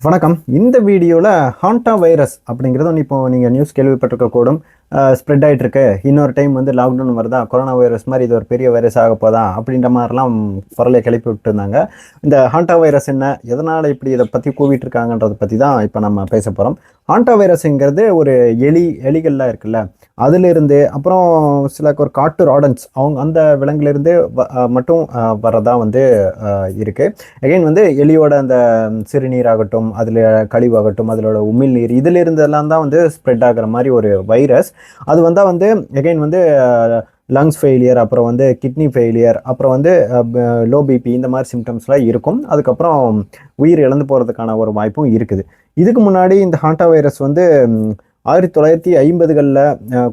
வணக்கம். இந்த வீடியோவில் ஹாண்டா வைரஸ் அப்படிங்கிறது ஒன்று இப்போ நீங்கள் நியூஸ் கேள்விப்பட்டிருக்கக்கூடும். ஸ்ப்ரெட் ஆகிட்டு இருக்கு. இன்னொரு டைம் வந்து லாக்டவுன் வருதா, கொரோனா வைரஸ் மாதிரி இது ஒரு பெரிய வைரஸ் ஆக போதா அப்படின்ற மாதிரிலாம் குரலை கிளப்பி விட்டுருந்தாங்க. இந்த ஹாண்டா வைரஸ் என்ன, எதனால் இப்படி இதை பற்றி கூவிட்டு இருக்காங்கன்றதை பற்றி தான் இப்போ நம்ம பேச போகிறோம். ஹாண்டா வைரஸுங்கிறது ஒரு எலிகள்லாம் இருக்குல்ல, அதிலிருந்து அப்புறம் சில ஒரு காட்டு ராடன்ஸ் அந்த விலங்குலேருந்து மட்டும் வரதா வந்து இருக்குது. அகைன் வந்து எலியோட அந்த சிறுநீராகட்டும், அதில் கழிவாகட்டும், அதிலோட உமிழ்நீர், இதில் இருந்தெல்லாம் தான் வந்து ஸ்ப்ரெட் ஆகிற மாதிரி ஒரு வைரஸ். அது வந்தால் வந்து எகைன் வந்து லங்ஸ் ஃபெயிலியர், அப்புறம் வந்து கிட்னி ஃபெயிலியர், அப்புறம் வந்து லோ பிபி, இந்த மாதிரி சிம்டம்ஸ்லாம் இருக்கும். அதுக்கப்புறம் உயிர் இழந்து போகிறதுக்கான ஒரு வாய்ப்பும் இருக்குது. இதுக்கு முன்னாடி இந்த ஹாண்டா வைரஸ் வந்து 1950களில்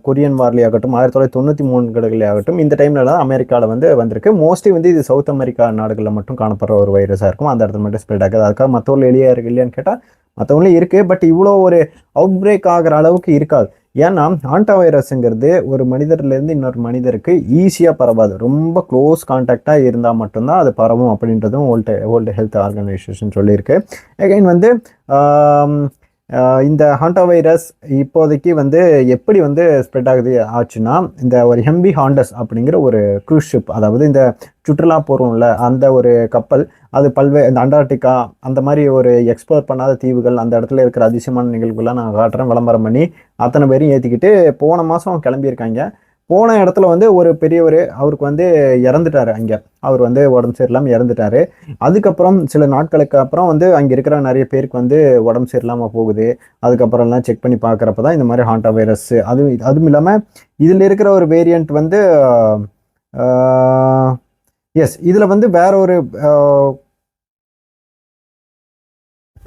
கொரியன் வார்லி ஆகட்டும், 1993 ஆகட்டும், இந்த டைம்ல தான் அமெரிக்காவில் வந்து வந்திருக்கு. மோஸ்ட்லி வந்து இது சவுத் அமெரிக்கா நாடுகளில் மட்டும் காணப்படுற ஒரு வைரஸாக இருக்கும். அந்த இடத்துல மட்டும் ஸ்ப்ரெட் ஆகுது. அதுக்காக மற்றவர்கள் எளியா இருக்கு இல்லையான்னு கேட்டால் மற்றவங்களும் இருக்குது. பட் இவ்வளோ ஒரு அவுட் பிரேக் ஆகிற அளவுக்கு இருக்காது. ஏன்னா ஹாண்டா வைரஸுங்கிறது ஒரு மனிதர்லேருந்து இன்னொரு மனிதருக்கு ஈஸியாக பரவாது. ரொம்ப க்ளோஸ் கான்டாக்டாக இருந்தால் மட்டும்தான் அது பரவும் அப்படின்றதும் வேர்ல்டு ஹெல்த் ஆர்கனைசேஷன் சொல்லியிருக்கு. அகைன் வந்து இந்த ஹாண்டா வைரஸ் இப்போதைக்கு வந்து எப்படி வந்து ஸ்ப்ரெட் ஆச்சுன்னா, இந்த ஒரு எம்பி ஹாண்டஸ் அப்படிங்கிற ஒரு க்ரூஸ் ஷிப், அதாவது இந்த சுற்றுலா போகிறோம்ல அந்த ஒரு கப்பல், அது இந்த அண்டார்டிகா அந்த மாதிரி ஒரு எக்ஸ்ப்ளோர் பண்ணாத தீவுகள், அந்த இடத்துல இருக்கிற அதிசயமான நிகழ்வுகள்லாம் நான் காட்டுறேன், விளம்பரம் பண்ணி அத்தனை பேரையும் ஏற்றிக்கிட்டு போன மாதம் கிளம்பியிருக்காங்க. போன இடத்துல வந்து ஒரு பெரியவர், அவருக்கு வந்து இறந்துட்டாரு. அங்கே அவர் வந்து உடம்பு சரியில்லாமல் இறந்துட்டாரு. அதுக்கப்புறம் சில நாட்களுக்கு அப்புறம் வந்து அங்கே இருக்கிற நிறைய பேருக்கு வந்து உடம்பு சரியில்லாமல் போகுது. அதுக்கப்புறம்லாம் செக் பண்ணி பார்க்குறப்ப தான் இந்த மாதிரி ஹாண்டா வைரஸ், அதுவும் இல்லாமல் இதில் இருக்கிற ஒரு வேரியண்ட் வந்து இதில் வந்து வேற ஒரு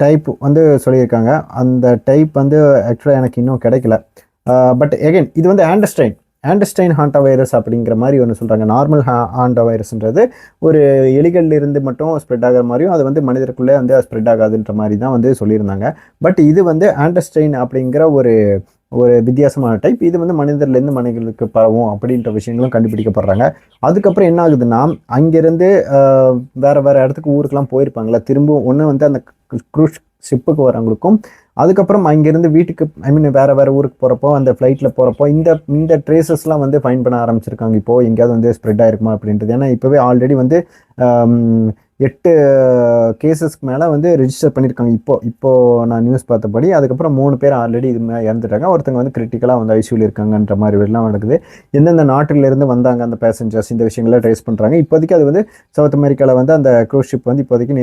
டைப் வந்து சொல்லியிருக்காங்க. அந்த டைப் வந்து ஆக்சுவலாக எனக்கு இன்னும் கிடைக்கல. பட் எகைன் இது வந்து ஆண்டஸ்டைன் ஹாண்டா வைரஸ் அப்படிங்கிற மாதிரி ஒன்று சொல்கிறாங்க. நார்மல் ஹாண்டா வைரஸ்ன்றது ஒரு எலிகளில் இருந்து மட்டும் ஸ்ப்ரெட் ஆகிற மாதிரியும், அது வந்து மனிதருக்குள்ளே வந்து ஸ்ப்ரெட் ஆகாதுன்ற மாதிரி தான் வந்து சொல்லியிருந்தாங்க. பட் இது வந்து ஆண்டஸ்டைன் அப்படிங்கிற ஒரு வித்தியாசமான டைப். இது வந்து மனிதர்லேருந்து மனிதர்களுக்கு பரவும் அப்படின்ற விஷயங்களும் கண்டுபிடிக்கப்படுறாங்க. அதுக்கப்புறம் என்ன ஆகுதுன்னா, அங்கேருந்து வேறு இடத்துக்கு ஊருக்கெல்லாம் போயிருப்பாங்களே, திரும்பவும் ஒன்று வந்து அந்த க்ரூஸ் ஷிப்புக்கு வரவங்களுக்கும், அதுக்கப்புறம் அங்கேருந்து வீட்டுக்கு வேறு ஊருக்கு போகிறப்போ, அந்த ஃப்ளைட்டில் போகிறப்போ இந்த ட்ரேசஸ்லாம் வந்து ஃபைன் பண்ண ஆரம்பிச்சிருக்காங்க. இப்போது எங்கேயாவது வந்து ஸ்ப்ரெட் ஆகிருக்குமா அப்படின்றது. ஏன்னா இப்போவே ஆல்ரெடி வந்து 8 கேசஸ்க்கு மேலே வந்து ரிஜிஸ்டர் பண்ணியிருக்காங்க. இப்போது நான் நியூஸ் பார்த்தபடி. அதுக்கப்புறம் 3 பேர் ஆல்ரெடி இது மேலே இறந்துட்டாங்க. ஒருத்தங்க வந்து கிரிட்டிக்கலாக வந்து ஐசியூவில் இருக்காங்கன்ற மாதிரி எல்லாம் நடக்குது. எந்தெந்த நாட்டிலேருந்து வந்தாங்க அந்த பேசஞ்சர்ஸ், இந்த விஷயங்கள்லாம் ட்ரேஸ் பண்ணுறாங்க. இப்போதைக்கு அது வந்து சவுத் அமெரிக்காவில் வந்து அந்த க்ரூஸ் ஷிப் வந்து இப்போதைக்கு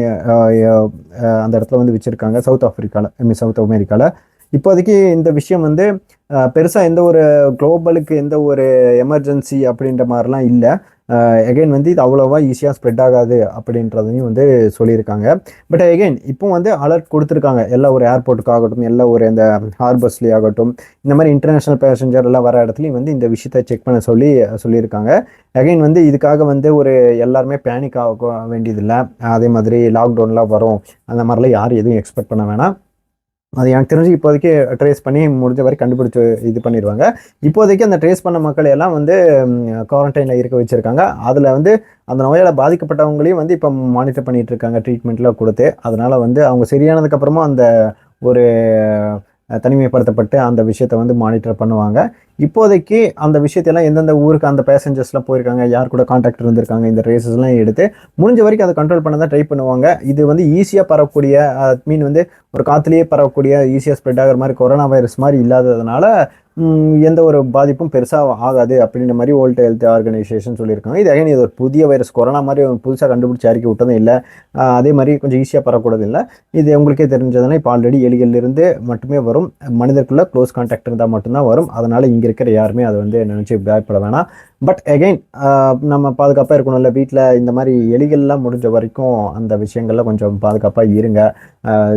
அந்த இடத்துல வந்து வச்சுருக்காங்க. சவுத் அமெரிக்காவில் இப்போதைக்கு இந்த விஷயம் வந்து பெருசாக எந்த ஒரு குளோபலுக்கு எந்த ஒரு எமர்ஜென்சி அப்படின்ற மாதிரிலாம் இல்லை. எகைன் வந்து இது அவ்வளோவா ஈஸியாக ஸ்ப்ரெட் ஆகாது அப்படின்றதையும் வந்து சொல்லியிருக்காங்க. பட் எகைன் இப்போ வந்து அலர்ட் கொடுத்துருக்காங்க. எல்லா ஒரு ஏர்போர்ட்டுக்காகட்டும், எல்லா ஒரு இந்த ஹார்பர்ஸ்லேயே ஆகட்டும், இந்த மாதிரி இன்டர்நேஷ்னல் பேசஞ்சர் எல்லாம் வர இடத்துலையும் வந்து இந்த விஷயத்தை செக் பண்ண சொல்லியிருக்காங்க. அகைன் வந்து இதுக்காக வந்து ஒரு எல்லாருமே பேனிக் ஆக வேண்டியதில்லை. அதே மாதிரி லாக்டவுன்லாம் வரும் அந்த மாதிரிலாம் யாரும் எதுவும் எக்ஸ்பெக்ட் பண்ண வேணாம். அது எனக்கு தெரிஞ்சு இப்போதைக்கு ட்ரேஸ் பண்ணி முடிஞ்ச வரை கண்டுபிடிச்சி இது பண்ணிடுவாங்க. இப்போதைக்கு அந்த ட்ரேஸ் பண்ண மக்கள் எல்லாம் வந்து குவாரண்டைனில் இருக்க வச்சுருக்காங்க. அதில் வந்து அந்த நோயால் பாதிக்கப்பட்டவங்களையும் வந்து இப்போ மானிட்டர் பண்ணிகிட்டு இருக்காங்க, ட்ரீட்மெண்ட்லாம் கொடுத்து. அதனால் வந்து அவங்க சரியானதுக்கப்புறமா அந்த ஒரு தனிமைப்படுத்தப்பட்டு அந்த விஷயத்தை வந்து மானிட்டர் பண்ணுவாங்க. இப்போதைக்கு அந்த விஷயத்தையெல்லாம் எந்தெந்த ஊருக்கு அந்த பேசஞ்சர்ஸ்லாம் போயிருக்காங்க, யார் கூட கான்டாக்ட் இருந்திருக்காங்க, இந்த ரேசஸ்லாம் எடுத்து முடிஞ்ச வரைக்கும் அதை கண்ட்ரோல் பண்ண தான் ட்ரை பண்ணுவாங்க. இது வந்து ஈஸியாக பரவக்கூடிய வந்து ஒரு காற்றுலேயே பரவக்கூடிய ஈஸியாக ஸ்ப்ரெட் ஆகிற மாதிரி கொரோனா வைரஸ் மாதிரி இல்லாததுனால எந்த ஒரு பாதிப்பும் பெருசாக ஆகாது அப்படின்ற மாதிரி வேர்ல்டு ஹெல்த் ஆர்கனைசேஷன் சொல்லியிருக்காங்க. இது ஒரு புதிய வைரஸ், கொரோனா மாதிரி புதுசாக கண்டுபிடிச்சி அறிக்கை விட்டதும் இல்லை. அதே மாதிரி கொஞ்சம் ஈஸியாக பரவக்கூடாது இல்லை. இது உங்களுக்கே தெரிஞ்சதுன்னா இப்போ ஆல்ரெடி எலிகளிலிருந்து மட்டுமே வரும். மனிதருக்குள்ளே க்ளோஸ் கான்டாக்ட் இருந்தால் மட்டும்தான் வரும். அதனால் இங்கே இருக்கிற யாருமே அதை வந்து நினச்சி பயப்பட வேணாம். பட் எகைன் நம்ம பாதுகாப்பாக இருக்கணும்ல. வீட்டில் இந்த மாதிரி எலிகள்லாம் முடிஞ்ச வரைக்கும் அந்த விஷயங்கள்லாம் கொஞ்சம் பாதுகாப்பாக இருங்க.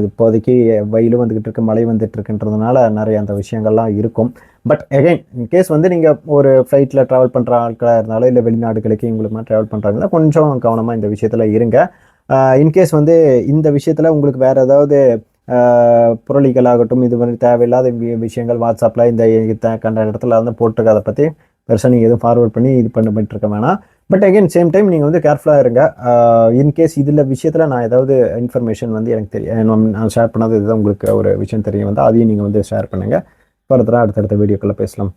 இப்போதைக்கு வெயிலும் வந்துக்கிட்டு இருக்கு, மழை வந்துட்டு இருக்குன்றதுனால நிறைய அந்த விஷயங்கள்லாம் இருக்கும். பட் எகைன் இன்கேஸ் வந்து நீங்கள் ஒரு ஃப்ளைட்டில் ட்ராவல் பண்ணுற ஆட்களாக இருந்தாலும், இல்லை வெளிநாடுகளுக்கு இவங்களுக்கு ட்ராவல் பண்ணுறாங்களா, கொஞ்சம் கவனமாக இந்த விஷயத்தில் இருங்க. இன்கேஸ் வந்து இந்த விஷயத்தில் உங்களுக்கு வேறு ஏதாவது புரளிகளாகட்டும், இது மாதிரி தேவையில்லாத விஷயங்கள் வாட்ஸ்அப்பில் இந்த கண்ட இடத்துல வந்து போட்டிருக்க, அதை பற்றி பெருசாக நீங்கள் எதுவும் ஃபார்வர்ட் பண்ணி இது பண்ணிட்டு இருக்க வேணாம். பட் அகைன் சேம் டைம் நீங்கள் வந்து கேர்ஃபுல்லாக இருங்க. இன்கேஸ் இதில் விஷயத்தில் நான் ஏதாவது இன்ஃபர்மேஷன் வந்து எனக்கு தெரியும், நான் ஷேர் பண்ணாத இதுதான் உங்களுக்கு ஒரு விஷயம் தெரியும் வந்து அதையும் நீங்கள் வந்து ஷேர் பண்ணுங்கள். ஃபர்தராக அடுத்தடுத்த வீடியோக்களில் பேசலாம்.